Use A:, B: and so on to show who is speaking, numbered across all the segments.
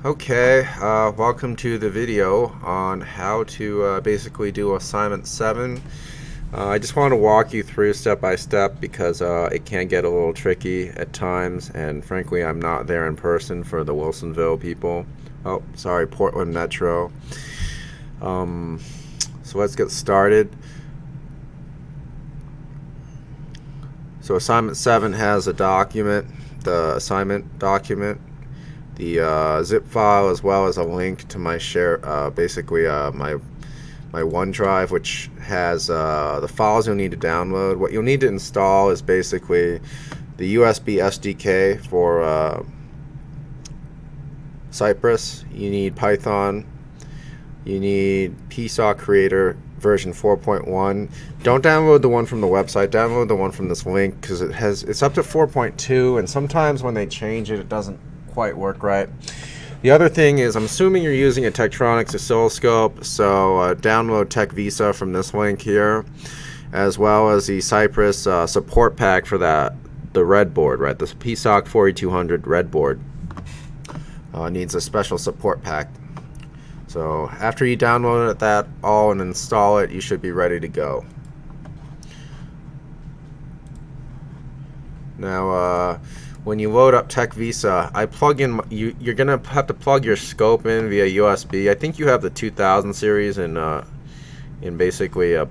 A: Okay, welcome to the video on how to basically do assignment 7. I just want to walk you through step by step because it can get a little tricky at times, and frankly I'm not there in person for the Wilsonville people. Oh, sorry, Portland Metro. So let's get started. So assignment 7 has a document, the assignment document, the zip file, as well as a link to my my OneDrive, which has the files you'll need to download. What you'll need to install is basically the USB SDK for Cypress. You need Python. You need PSOC Creator version 4.1. Don't download the one from the website. Download the one from this link because it's up to 4.2, and sometimes when they change it, it doesn't quite work right. The other thing is, I'm assuming you're using a Tektronix oscilloscope, so download TechVisa from this link here, as well as the Cypress support pack for the red board, right? The PSOC 4200 red board needs a special support pack. So after you download that all and install it, you should be ready to go. Now, when you load up TechVisa, I plug in. You're gonna have to plug your scope in via USB. I think you have the 2000 series in basically the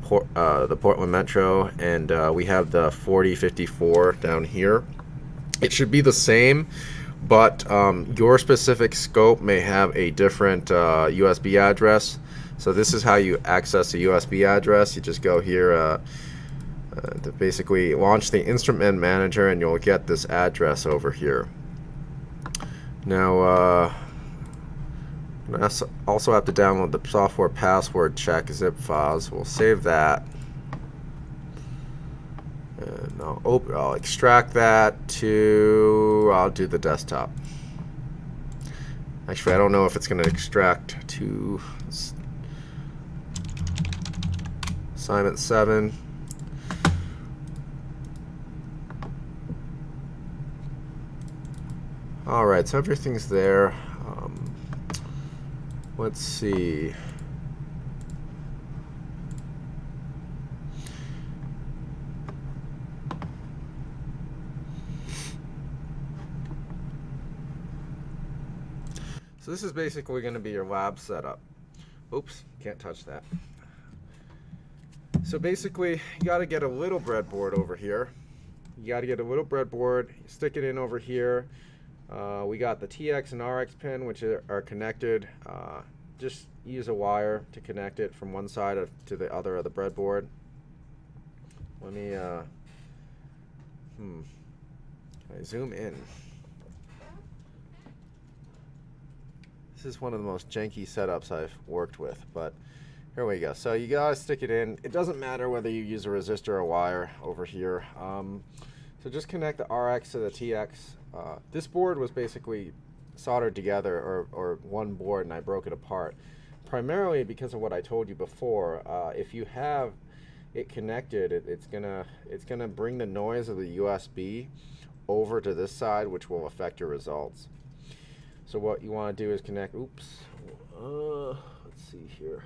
A: Portland Metro, and we have the 4054 down here. It should be the same, but your specific scope may have a different USB address. So this is how you access a USB address. You just go here to basically launch the instrument manager, and you'll get this address over here. Now, you also have to download the software password check zip files. We'll save that. And I'll extract that to, I'll do the desktop. Actually, I don't know if it's going to extract to assignment 7. Alright, so everything's there. Let's see. So this is basically going to be your lab setup. Oops, can't touch that. So basically, you got to get a little breadboard over here. You got to get a little breadboard, stick it in over here. We got the TX and RX pin, which are connected. Just use a wire to connect it from one side to the other of the breadboard. Let me can I zoom in? This is one of the most janky setups I've worked with, but here we go. So you gotta stick it in. It doesn't matter whether you use a resistor or a wire over here. So just connect the RX to the TX. This board was basically soldered together, or one board, and I broke it apart. Primarily because of what I told you before. If you have it connected, it's gonna bring the noise of the USB over to this side, which will affect your results. So what you want to do is connect. Oops. Let's see here.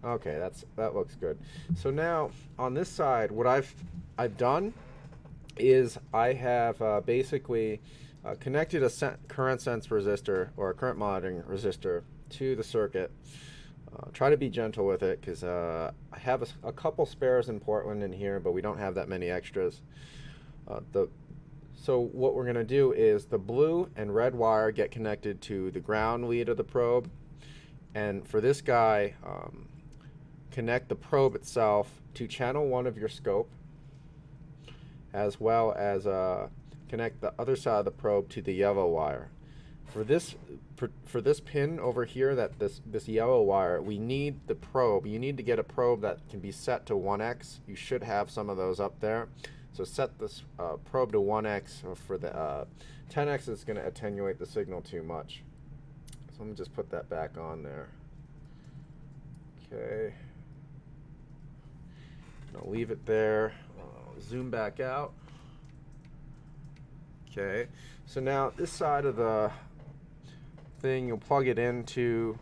A: Okay, that looks good. So now on this side, what I've done is I have basically connected a current sense resistor, or a current monitoring resistor, to the circuit. Try to be gentle with it because I have a couple spares in Portland in here, but we don't have that many extras. So what we're going to do is the blue and red wire get connected to the ground lead of the probe, and for this guy, connect the probe itself to channel 1 of your scope, as well as connect the other side of the probe to the yellow wire. For this pin over here, this yellow wire, we need the probe. You need to get a probe that can be set to 1x. You should have some of those up there. So set this probe to 1x. For the 10x, it's going to attenuate the signal too much. So let me just put that back on there. Okay. leave it there. Zoom back out. Okay, so now this side of the thing, you'll plug it into,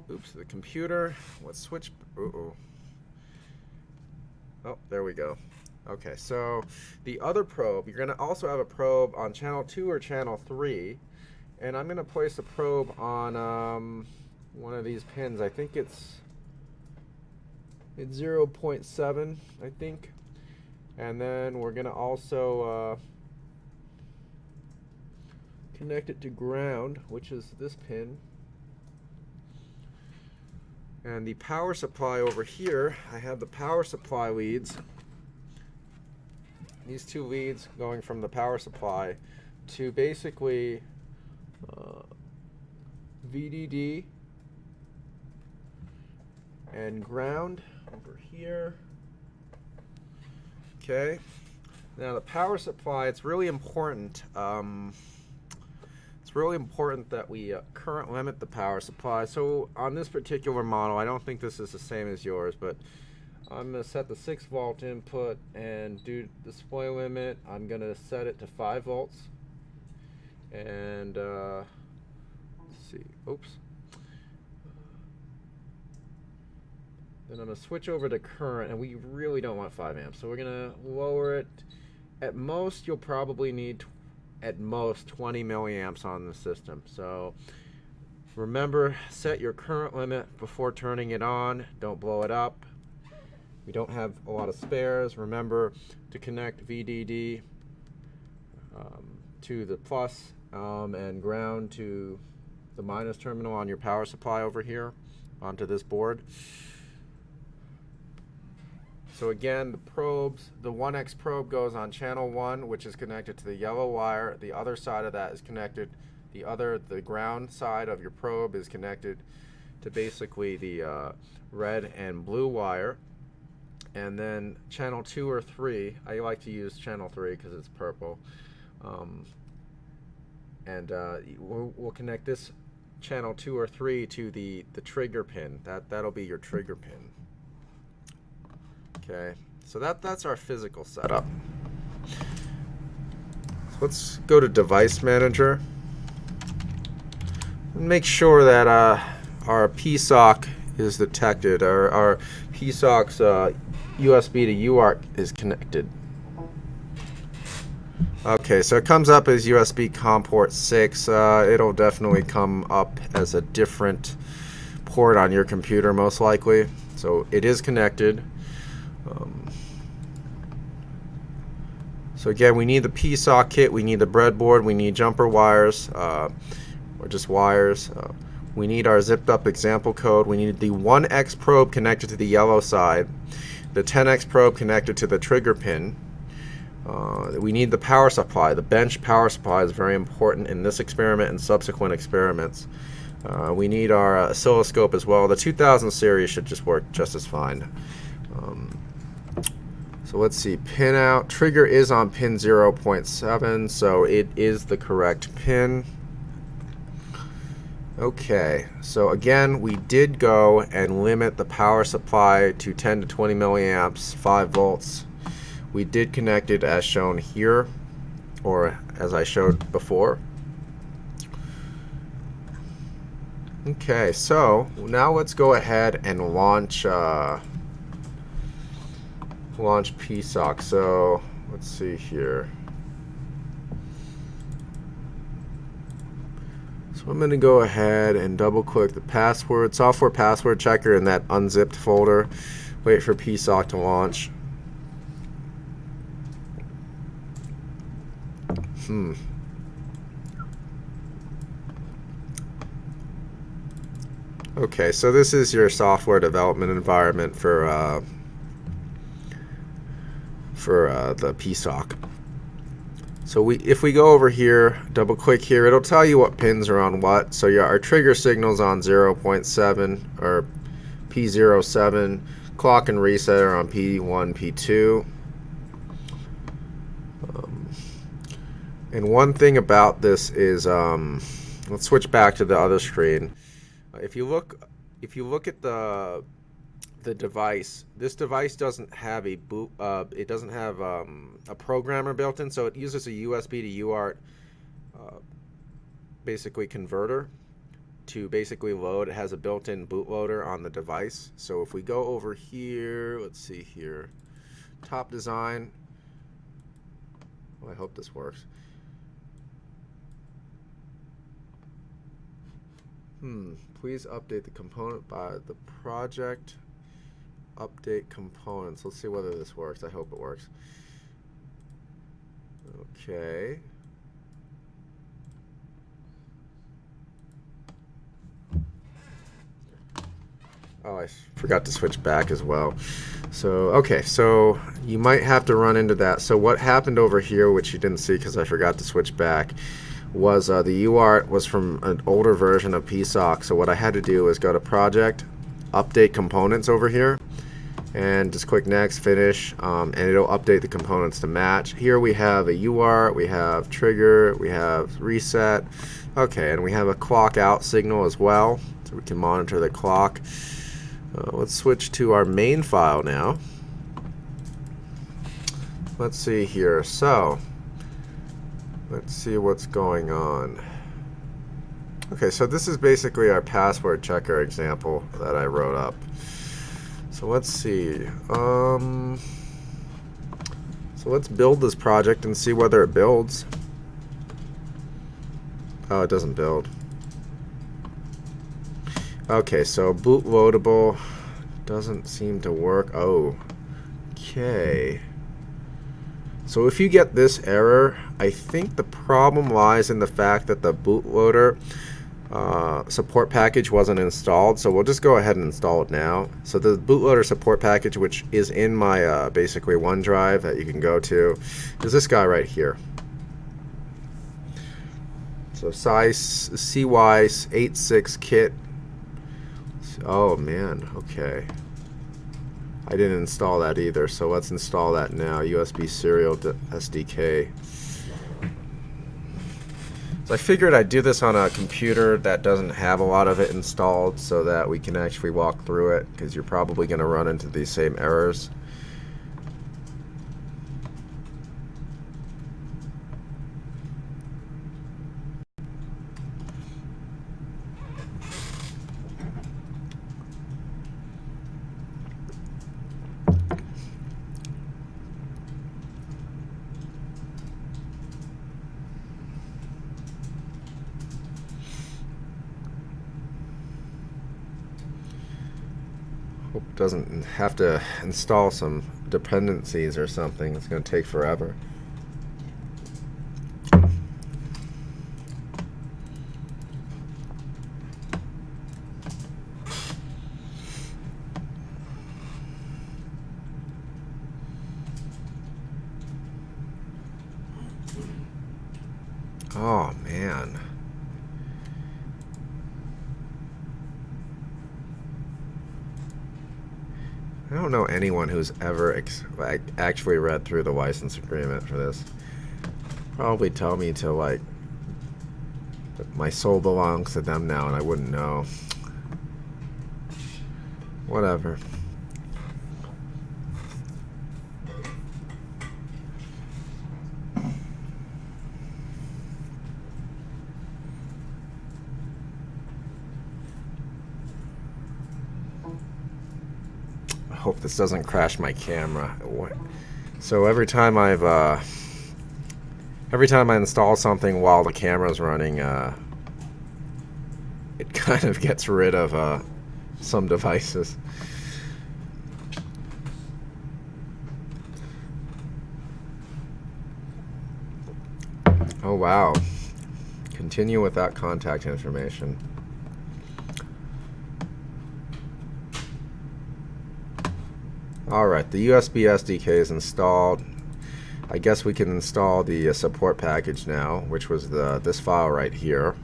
A: the computer. Let's switch. Oh, there we go. Okay, so the other probe, you're going to also have a probe on channel 2 or channel 3, and I'm going to place a probe on one of these pins. I think it's 0.7, I think. And then we're going to also connect it to ground, which is this pin. And the power supply over here, I have the power supply leads. These two leads going from the power supply to basically VDD and ground over here. Okay. Now the power supply, it's really important. It's really important that we current limit the power supply. So on this particular model, I don't think this is the same as yours, but I'm going to set the 6 volt input and do display limit. I'm going to set it to 5 volts. And let's see, Then I'm going to switch over to current, and we really don't want 5 amps. So we're going to lower it. At most, you'll probably need at most 20 milliamps on the system. So remember, set your current limit before turning it on. Don't blow it up. We don't have a lot of spares. Remember to connect VDD to the plus and ground to the minus terminal on your power supply over here onto this board. So again, the probes, the 1X probe goes on channel 1, which is connected to the yellow wire. The other side of that is connected, the ground side of your probe is connected to basically the red and blue wire. And then channel 2 or 3, I like to use channel 3 because it's purple. We'll connect this channel 2 or 3 to the trigger pin. That'll be your trigger pin. Okay, so that's our physical setup. So let's go to Device Manager and make sure that our PSOC is detected. Our PSOC's USB to UART is connected. Okay, so it comes up as USB COM port 6. It'll definitely come up as a different port on your computer, most likely. So it is connected. So again, we need the PSOC kit, we need the breadboard, we need jumper wires, or just wires. We need our zipped up example code. We need the 1X probe connected to the yellow side, the 10X probe connected to the trigger pin. We need the power supply. The bench power supply is very important in this experiment and subsequent experiments. We need our oscilloscope as well. The 2000 series should just work just as fine. So let's see, pin out. Trigger is on pin 0.7, so it is the correct pin. Okay, so again, we did go and limit the power supply to 10 to 20 milliamps, 5 volts. We did connect it as shown here, or as I showed before. Okay, so now let's go ahead and launch PSOC. So let's see here. So I'm going to go ahead and double click the password, software password checker in that unzipped folder. Wait for PSOC to launch. Okay, so this is your software development environment for the PSOC. So if we go over here, double click here, it'll tell you what pins are on what. So our trigger signal's on 0.7 or P07. Clock and reset are on P1, P2. And one thing about this is, let's switch back to the other screen. If you look at the the device. This device doesn't have a boot. It doesn't have a programmer built in, so it uses a USB to UART basically converter to basically load. It has a built-in bootloader on the device. So if we go over here, let's see here, top design. Well, I hope this works. Please update the component by the project. Update components. Let's see whether this works. I hope it works. Okay. Oh, I forgot to switch back as well. So, okay, so you might have to run into that. So what happened over here, which you didn't see because I forgot to switch back, was the UART was from an older version of PSOC. So what I had to do was go to Project, Update Components over here, and just click Next, Finish, and it'll update the components to match. Here we have a UART, we have trigger, we have reset. Okay, and we have a clock out signal as well, so we can monitor the clock. Let's switch to our main file now. Let's see here. So, let's see what's going on. Okay, so this is basically our password checker example that I wrote up. So let's see. So let's build this project and see whether it builds. Oh, it doesn't build. Okay, so bootloadable doesn't seem to work. Oh, okay. So if you get this error, I think the problem lies in the fact that the bootloader support package wasn't installed. So we'll just go ahead and install it now. So the bootloader support package, which is in my basically OneDrive that you can go to, is this guy right here. So size CY86 kit. Oh man, okay. I didn't install that either, so let's install that now. USB serial SDK. So I figured I'd do this on a computer that doesn't have a lot of it installed so that we can actually walk through it, because you're probably going to run into these same errors. Hope it doesn't have to install some dependencies or something. It's going to take forever. Oh man. I don't know anyone who's ever actually read through the license agreement for this. Probably tell me to, like, my soul belongs to them now and I wouldn't know. Whatever. Hope this doesn't crash my camera. So every time I install something while the camera's running, it kind of gets rid of some devices. Oh wow. Continue without contact information. Alright, the USB SDK is installed. I guess we can install the support package now, which was this file right here.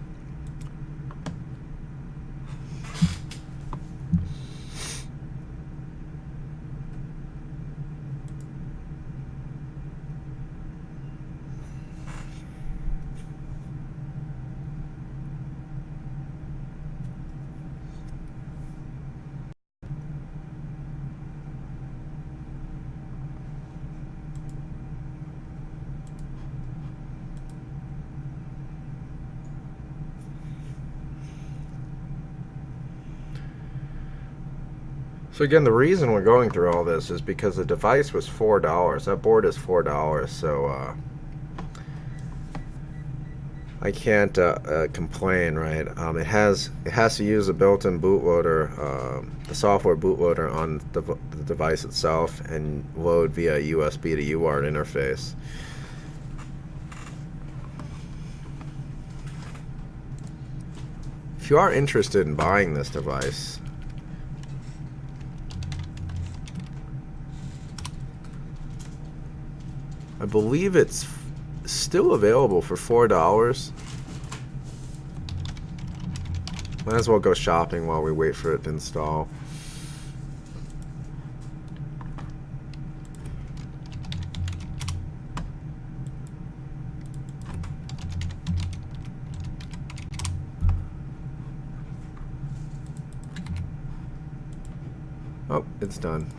A: So again, the reason we're going through all this is because the device was $4. That board is $4, so I can't complain, right? It has to use a built-in bootloader, the software bootloader on the device itself, and load via USB to UART interface. If you are interested in buying this device, I believe it's still available for $4. Might as well go shopping while we wait for it to install. Oh, it's done.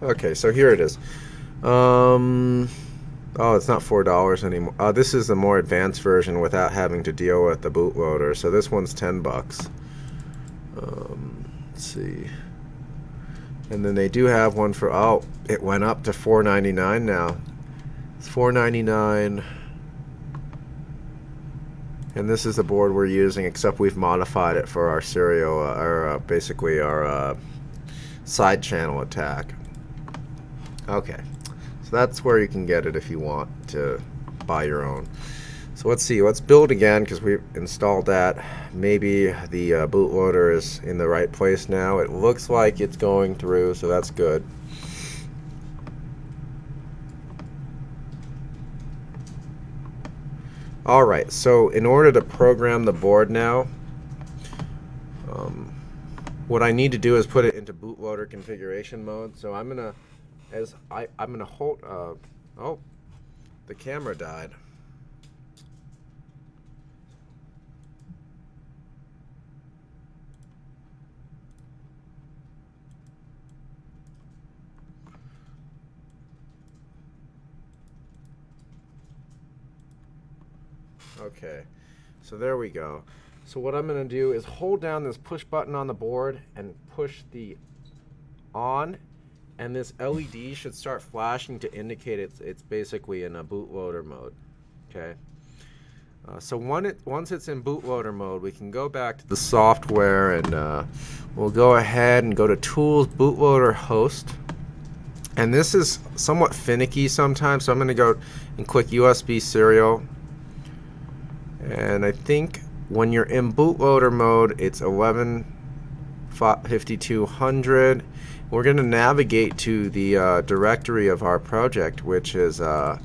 A: Okay, so here it is. Oh, it's not $4 anymore. This is a more advanced version without having to deal with the bootloader. So this one's $10. Let's see. And then they do have one for, oh, it went up to $4.99 now. It's $4.99. And this is the board we're using, except we've modified it for our serial, basically our side channel attack. Okay, so that's where you can get it if you want to buy your own. So let's see, let's build again because we installed that. Maybe the bootloader is in the right place now. It looks like it's going through, so that's good. Alright, so in order to program the board now, what I need to do is put it into bootloader configuration mode. So I'm gonna hold, oh, the camera died. Okay, so there we go. So what I'm going to do is hold down this push button on the board and push the on, and this LED should start flashing to indicate it's basically in a bootloader mode. Okay. So once it's in bootloader mode, we can go back to the software and we'll go ahead and go to Tools, Bootloader Host. And this is somewhat finicky sometimes, so I'm going to go and click USB Serial. And I think when you're in bootloader mode, it's 11.5200. We're going to navigate to the directory of our project, which is, where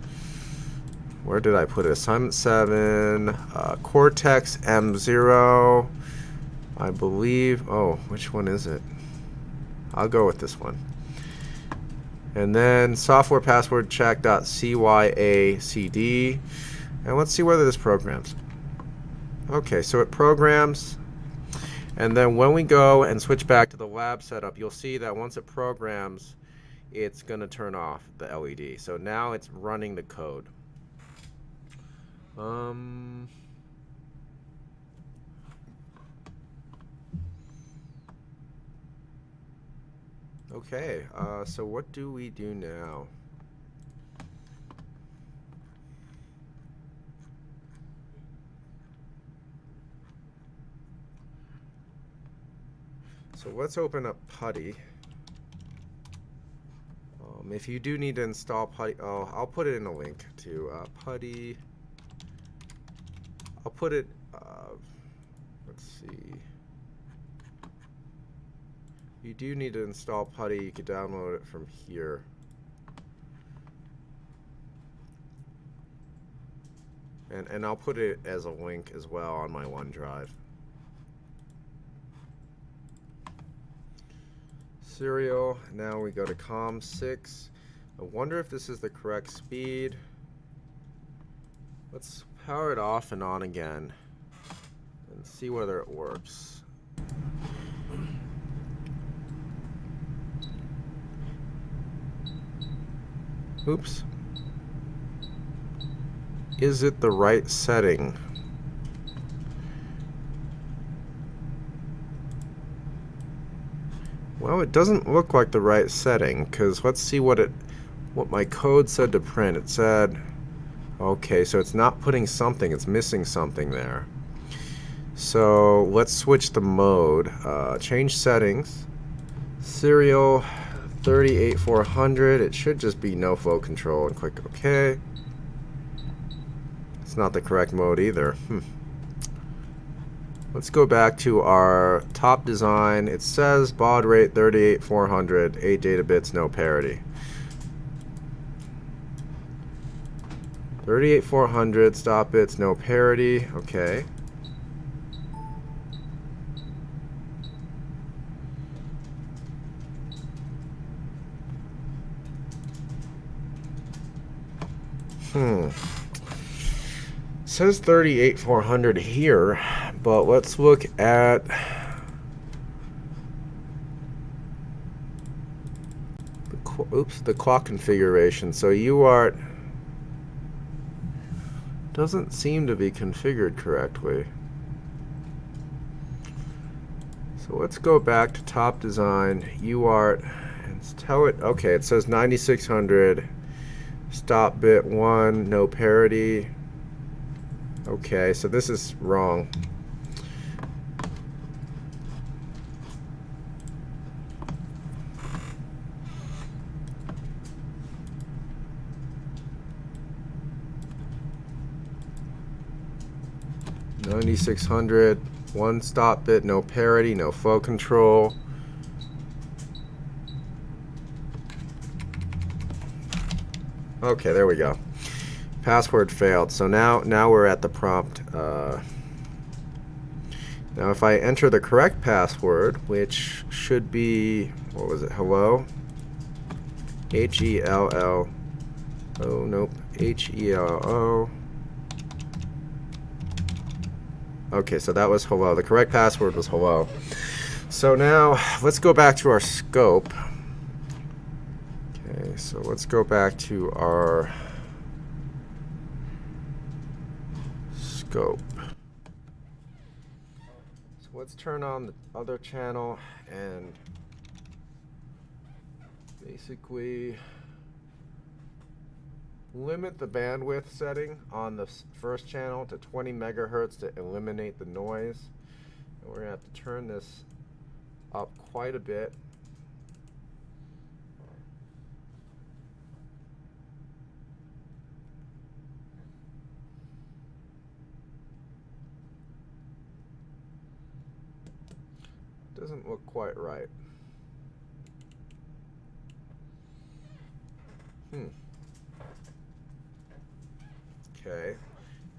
A: did I put it? Assignment 7, Cortex M0, I believe. Oh, which one is it? I'll go with this one. And then software password check.cyacd. And let's see whether this programs. Okay, so it programs, and then when we go and switch back to the lab setup, you'll see that once it programs, it's going to turn off the LED. So now it's running the code. Okay, so what do we do now? So let's open up Putty. If you do need to install Putty, I'll put it in a link to Putty. I'll put it, let's see. If you do need to install Putty, you can download it from here. And I'll put it as a link as well on my OneDrive. Serial. Now we go to COM6. I wonder if this is the correct speed. Let's power it off and on again and see whether it works. Oops. Is it the right setting? Well, it doesn't look like the right setting, because let's see what my code said to print. It said, okay, so it's not putting something, it's missing something there. So let's switch the mode. Change settings. Serial 38400. It should just be no flow control, and click OK. It's not the correct mode either. Let's go back to our top design. It says baud rate 38400, 8 data bits, no parity. 38400, stop bits, no parity. Okay. It says 38400 here, but let's look at the clock configuration. So UART doesn't seem to be configured correctly. So let's go back to top design, UART, and tell it, okay, it says 9600, stop bit 1, no parity. Okay, so this is wrong. $9600, 1 stop bit, no parity, no flow control. Okay, there we go. Password failed. So now we're at the prompt. Now if I enter the correct password, which should be, what was it, hello? H-E-L-L. Oh, nope. H-E-L-O. Okay, so that was hello. The correct password was hello. So now let's go back to our scope. Okay, so let's go back to our scope. So let's turn on the other channel and basically limit the bandwidth setting on the first channel to 20 megahertz to eliminate the noise. And we're going to have to turn this up quite a bit. Doesn't look quite right. Okay,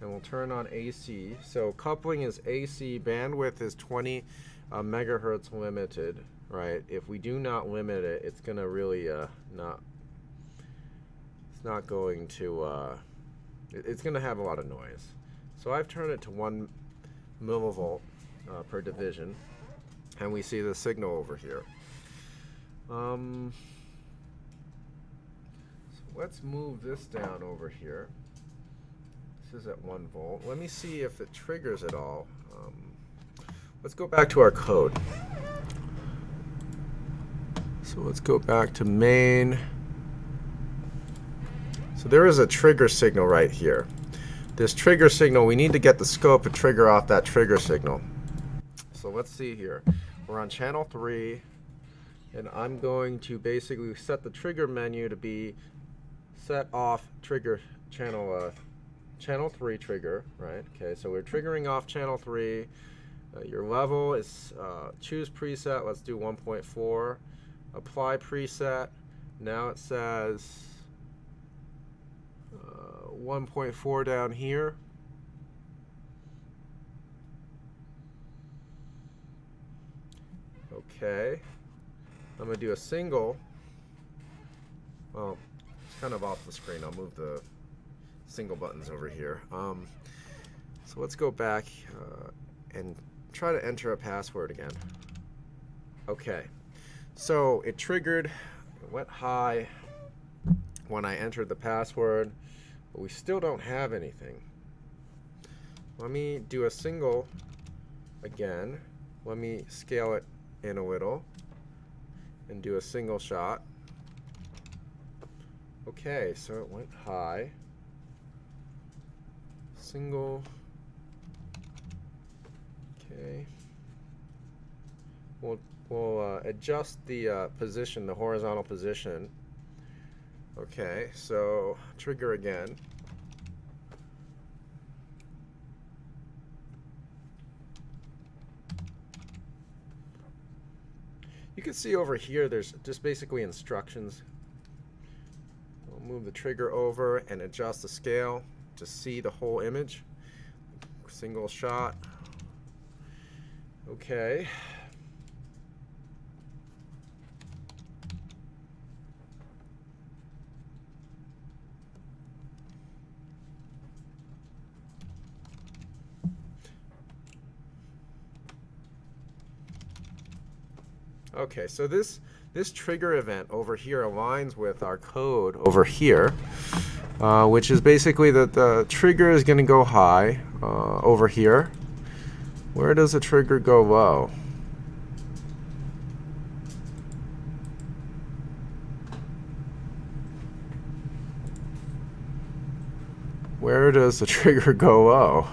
A: and we'll turn on AC. So coupling is AC, bandwidth is 20 megahertz limited, right? If we do not limit it, it's gonna really it's not going to, it's gonna have a lot of noise. So I've turned it to 1 millivolt per division. And we see the signal over here. So let's move this down over here. This is at 1 volt. Let me see if it triggers at all. Let's go back to our code. So let's go back to main. So there is a trigger signal right here. This trigger signal, we need to get the scope to trigger off that trigger signal. So let's see here. We're on channel 3, and I'm going to basically set the trigger menu to be set off trigger channel 3 trigger, right? Okay, so we're triggering off channel 3. Your level is choose preset. Let's do 1.4. Apply preset. Now it says 1.4 down here. Okay, I'm going to do a single. Well, it's kind of off the screen. I'll move the single buttons over here. So let's go back and try to enter a password again. Okay, so it triggered, it went high when I entered the password, but we still don't have anything. Let me do a single again. Let me scale it in a little and do a single shot. Okay, so it went high. Single. Okay. We'll adjust the position, the horizontal position. Okay, so trigger again. You can see over here there's just basically instructions. We'll move the trigger over and adjust the scale to see the whole image. Single shot. Okay. Okay, so this trigger event over here aligns with our code over here, which is basically that the trigger is going to go high over here. Where does the trigger go low? Where does the trigger go low?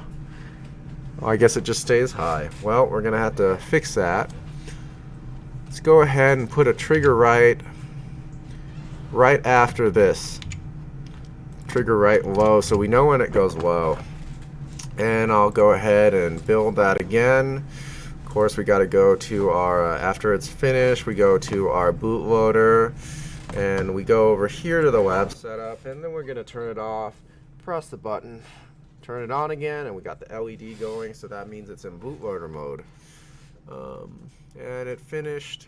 A: Oh, I guess it just stays high. Well, we're going to have to fix that. Let's go ahead and put a trigger right after this. Trigger right low, so we know when it goes low. And I'll go ahead and build that again. Of course, we got to go to our, after it's finished, we go to our bootloader, and we go over here to the lab setup, and then we're going to turn it off, press the button, turn it on again, and we got the LED going, so that means it's in bootloader mode. And it finished,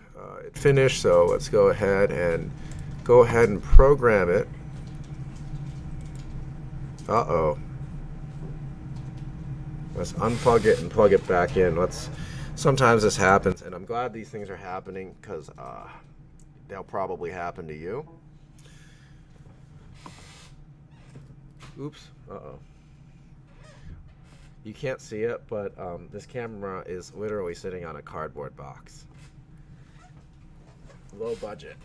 A: so let's go ahead and program it. Uh-oh. Let's unplug it and plug it back in. Sometimes this happens, and I'm glad these things are happening because they'll probably happen to you. Oops, uh-oh. You can't see it, but this camera is literally sitting on a cardboard box. Low budget.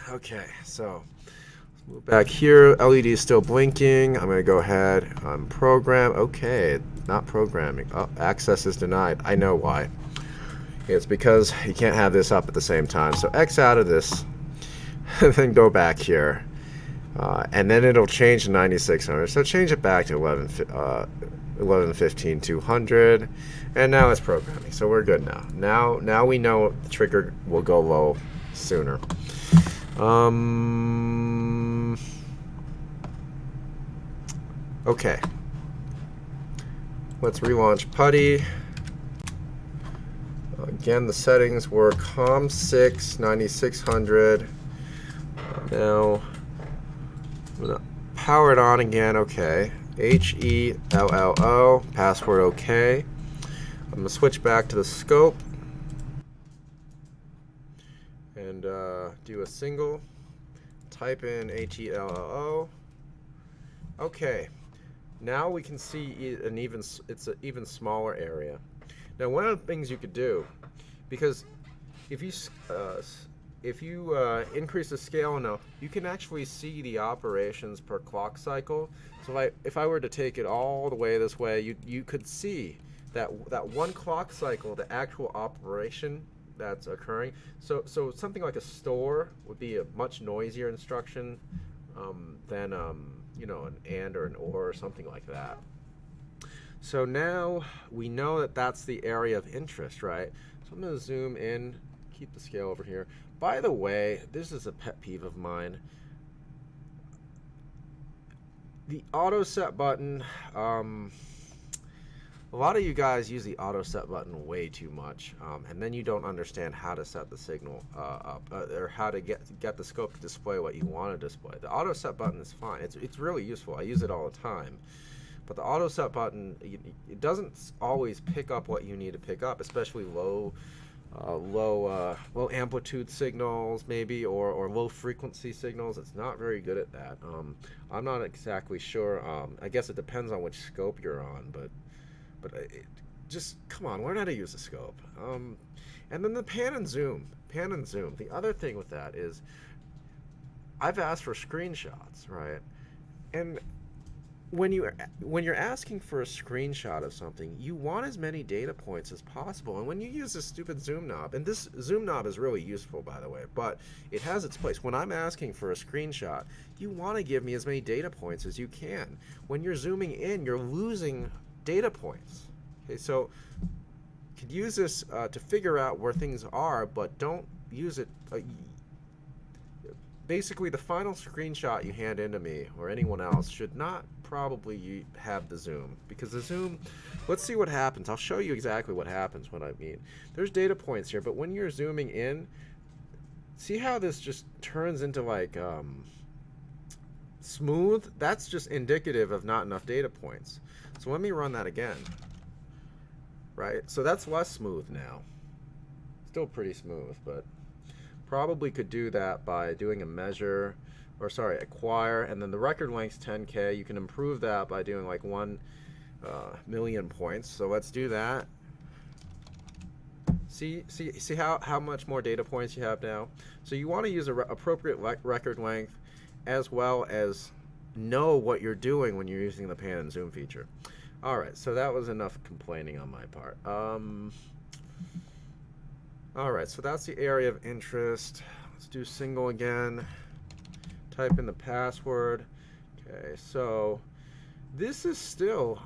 A: Okay, so let's move back here. LED is still blinking. I'm going to go ahead and program. Okay, not programming. Oh, access is denied. I know why. It's because you can't have this up at the same time. So X out of this, and then go back here. And then it'll change to 9600. So change it back to 1115-200, and now it's programming, so we're good now. Now we know the trigger will go low sooner. Okay. Let's relaunch PuTTY. Again, the settings were COM6 9600. Now I'm gonna power it on again. Okay. HELLO, password OK. I'm going to switch back to the scope and do a single, type in HELLO. Okay, now we can see it's an even smaller area. Now one of the things you could do, because if you increase the scale enough, you can actually see the operations per clock cycle. So if I were to take it all the way this way, you could see that one clock cycle, the actual operation that's occurring. So something like a store would be a much noisier instruction than you know, an AND or an OR or something like that. So now we know that that's the area of interest, right? So I'm going to zoom in, keep the scale over here. By the way, this is a pet peeve of mine. The auto set button, a lot of you guys use the auto set button way too much, and then you don't understand how to set the signal up, or how to get the scope to display what you want to display. The auto set button is fine. It's really useful. I use it all the time. But the auto set button, it doesn't always pick up what you need to pick up, especially low amplitude signals maybe, or low frequency signals. It's not very good at that. I'm not exactly sure. I guess it depends on which scope you're on, but just come on, learn how to use the scope. And then the pan and zoom. The other thing with that is I've asked for screenshots, right? And when you're asking for a screenshot of something, you want as many data points as possible. And when you use this stupid zoom knob, and this zoom knob is really useful, by the way, but it has its place. When I'm asking for a screenshot, you want to give me as many data points as you can. When you're zooming in, you're losing data points. Okay, so you could use this to figure out where things are, but don't use it. Basically, the final screenshot you hand in to me or anyone else should not probably have the zoom, because the zoom, let's see what happens. I'll show you exactly what happens when I mean. There's data points here, but when you're zooming in, see how this just turns into like smooth? That's just indicative of not enough data points. So let me run that again. Right? So that's less smooth now. Still pretty smooth, but probably could do that by doing a measure, or sorry, acquire, and then the record length's 10K. You can improve that by doing like 1 million points. So let's do that. See how much more data points you have now? So you want to use an appropriate record length, as well as know what you're doing when you're using the pan and zoom feature. All right, so that was enough complaining on my part. All right, so that's the area of interest. Let's do single again. Type in the password. Okay, so this is still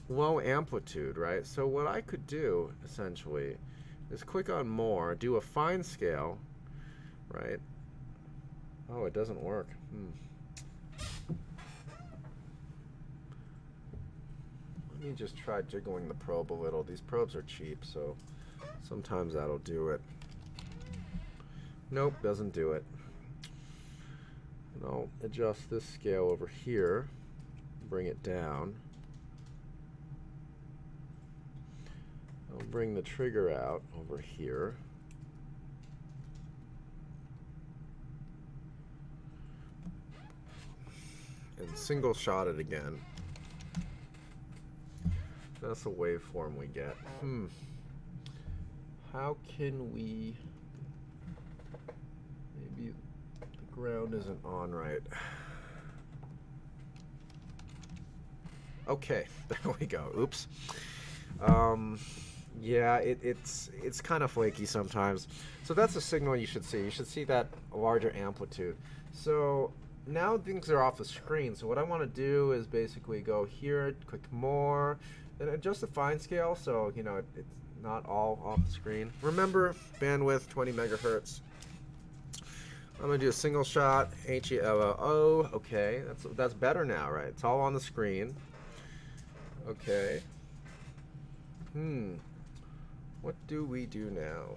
A: low amplitude, right? So what I could do essentially is click on more, do a fine scale, right? Oh, it doesn't work. Let me just try jiggling the probe a little. These probes are cheap, so sometimes that'll do it. Nope, doesn't do it. And I'll adjust this scale over here, bring it down. I'll bring the trigger out over here. And single shot it again. That's the waveform we get. How can we... Maybe the ground isn't on right. Okay, there we go. Oops. Yeah, it's kind of flaky sometimes. So that's a signal you should see. You should see that larger amplitude. So now things are off the screen. So what I want to do is basically go here, click more, and adjust the fine scale so you know it's not all off the screen. Remember, bandwidth 20 megahertz. I'm gonna do a single shot, HELO. Okay, that's better now, right? It's all on the screen. Okay. What do we do now?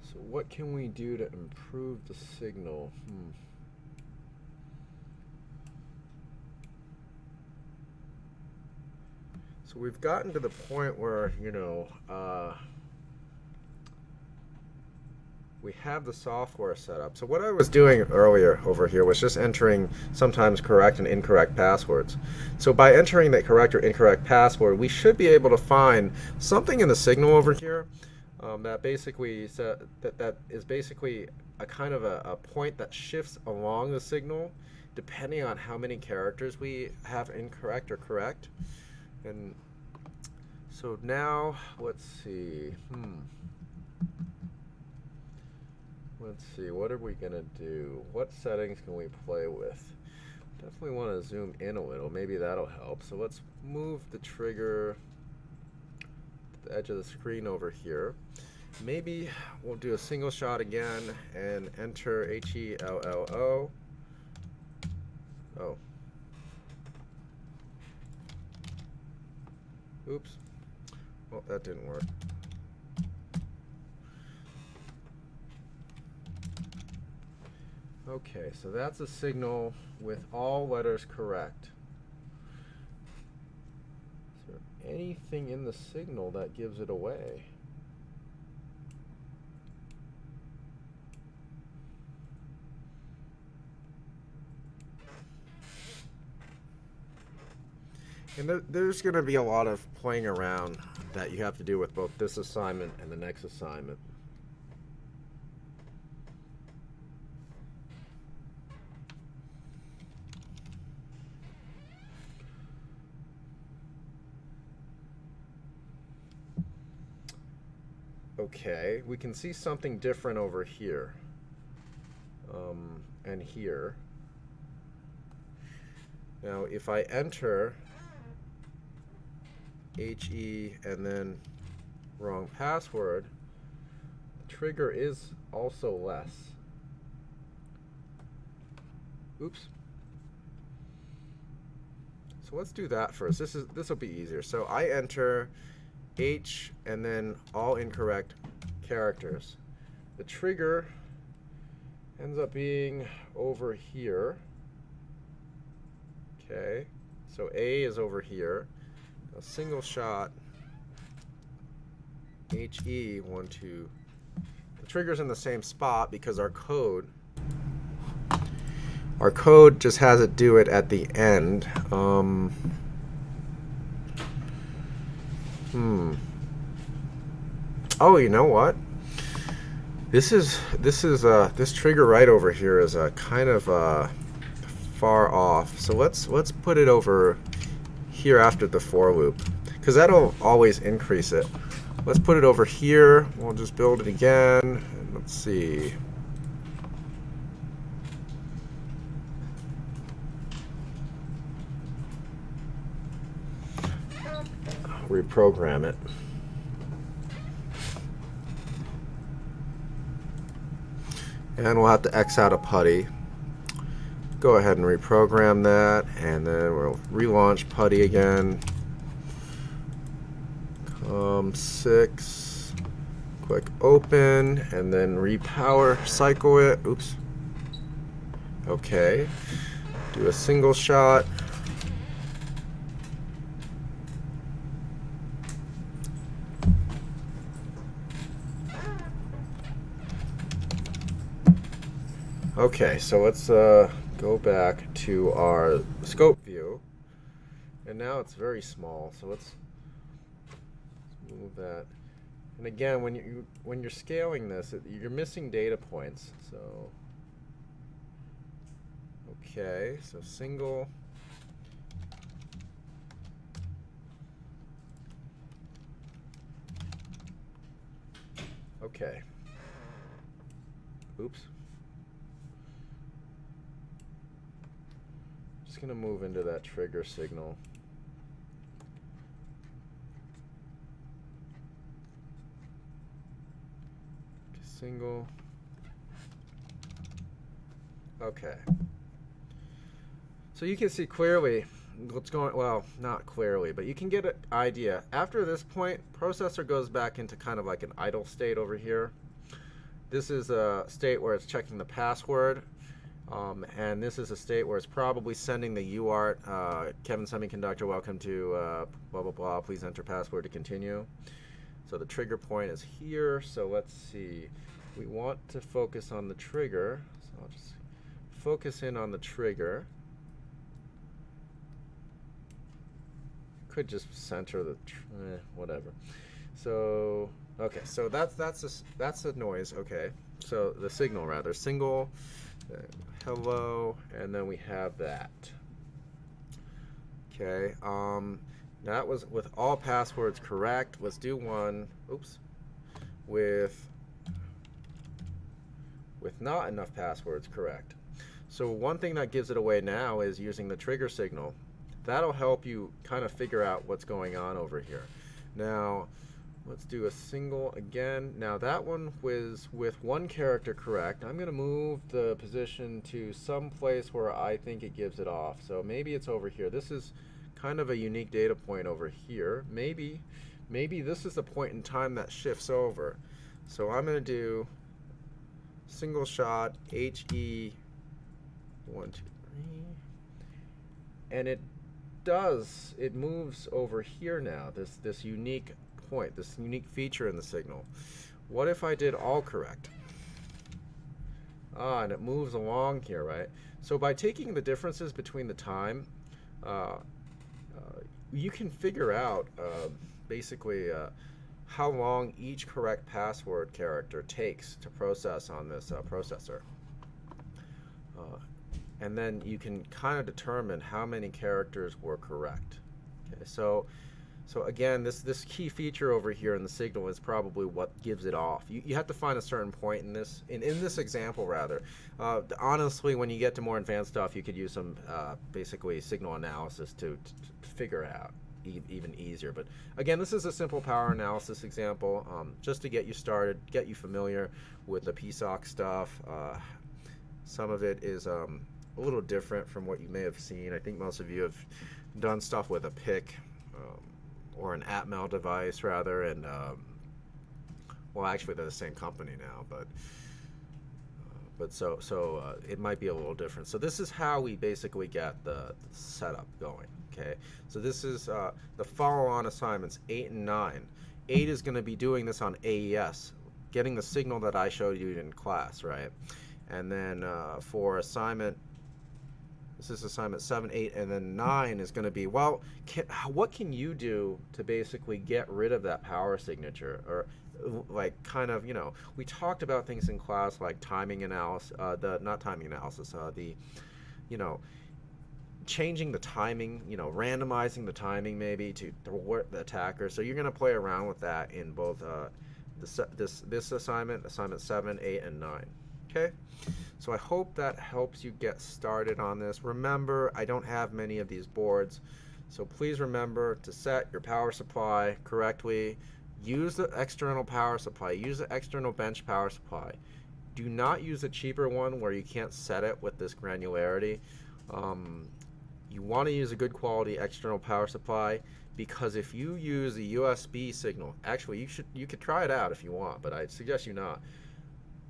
A: So what can we do to improve the signal? So we've gotten to the point where, you know, we have the software set up. So what I was doing earlier over here was just entering sometimes correct and incorrect passwords. So by entering the correct or incorrect password, we should be able to find something in the signal over here that basically that is basically a kind of a point that shifts along the signal depending on how many characters we have incorrect or correct. And so now let's see. Let's see, what are we gonna do? What settings can we play with? Definitely want to zoom in a little. Maybe that'll help. So let's move the trigger to the edge of the screen over here. maybe we'll do a single shot again and enter HELLO. Oh. Oops. Well, that didn't work. Okay, so that's a signal with all letters correct. Is there anything in the signal that gives it away? And there's going to be a lot of playing around that you have to do with both this assignment and the next assignment. Okay, we can see something different over here and here. Now, if I enter HE and then wrong password, the trigger is also less. Oops. So let's do that first. This will be easier. So I enter H and then all incorrect characters. The trigger ends up being over here. Okay, so A is over here. A single shot HE 1 2. The trigger's in the same spot because our code just has it do it at the end. Oh, you know what? This trigger right over here is a kind of far off. So let's put it over here after the for loop, because that'll always increase it. Let's put it over here. We'll just build it again. And let's see. Reprogram it. And we'll have to X out a putty. Go ahead and reprogram that, and then we'll relaunch putty again. 6, click open, and then repower cycle it. Oops. Okay. Do a single shot. Okay, so let's go back to our scope view, and now it's very small. So let's move that. And again, when you're scaling this, you're missing data points. So okay, so single. Okay. Oops. Just going to move into that trigger signal. Single. Okay. So you can see clearly what's going, well, not clearly, but you can get an idea. After this point, processor goes back into kind of like an idle state over here. This is a state where it's checking the password. And this is a state where it's probably sending the UART, Kevin Semiconductor, welcome to blah, blah, blah, please enter password to continue. So the trigger point is here. So let's see. We want to focus on the trigger. So I'll just focus in on the trigger. Could just center the, whatever. So, okay, so that's the noise, okay. So the signal rather, single, hello, and then we have that. Okay, that was with all passwords correct. Let's do one, oops, with not enough passwords correct. So one thing that gives it away now is using the trigger signal. That'll help you kind of figure out what's going on over here. Now, Let's do a single again. Now that one was with one character correct. I'm going to move the position to some place where I think it gives it off. So maybe it's over here. This is kind of a unique data point over here. Maybe this is the point in time that shifts over. So I'm going to do single shot HE 1, 2, 3, and it moves over here now. This unique point, this unique feature in the signal. What if I did all correct? And it moves along here, right? So by taking the differences between the time, you can figure out basically how long each correct password character takes to process on this processor. And then you can kind of determine how many characters were correct. Okay, so again, this key feature over here in the signal is probably what gives it off. You have to find a certain point in this example rather. Honestly, when you get to more advanced stuff, you could use some basically signal analysis to figure it out even easier. But again, this is a simple power analysis example, just to get you started, get you familiar with the PSOC stuff. Some of it is a little different from what you may have seen. I think most of you have done stuff with a PIC or an Atmel device rather, and well, actually they're the same company now, but so it might be a little different. So this is how we basically get the setup going. Okay, so this is the follow-on assignments 8 and 9. 8 is going to be doing this on AES, getting the signal that I showed you in class, right? And then for assignment, this is assignment 7, 8, and then 9 is going to be, well, what can you do to basically get rid of that power signature? Or like kind of, we talked about things in class like timing analysis, not timing analysis, changing the timing, randomizing the timing maybe to thwart the attacker. So you're going to play around with that in both this assignment 7, 8, and 9. Okay, so I hope that helps you get started on this. Remember, I don't have many of these boards, so please remember to set your power supply correctly. Use the external power supply. Use the external bench power supply. Do not use a cheaper one where you can't set it with this granularity. You want to use a good quality external power supply, because if you use a USB signal, actually you could try it out if you want, but I'd suggest you not.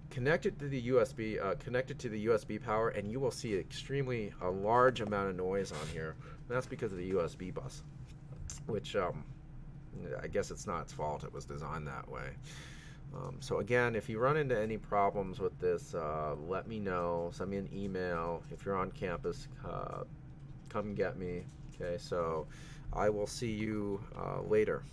A: Connect it to the USB power, and you will see a large amount of noise on here. And that's because of the USB bus, which I guess it's not its fault. It was designed that way. So again, if you run into any problems with this, let me know. Send me an email. If you're on campus, come get me. Okay, so I will see you later.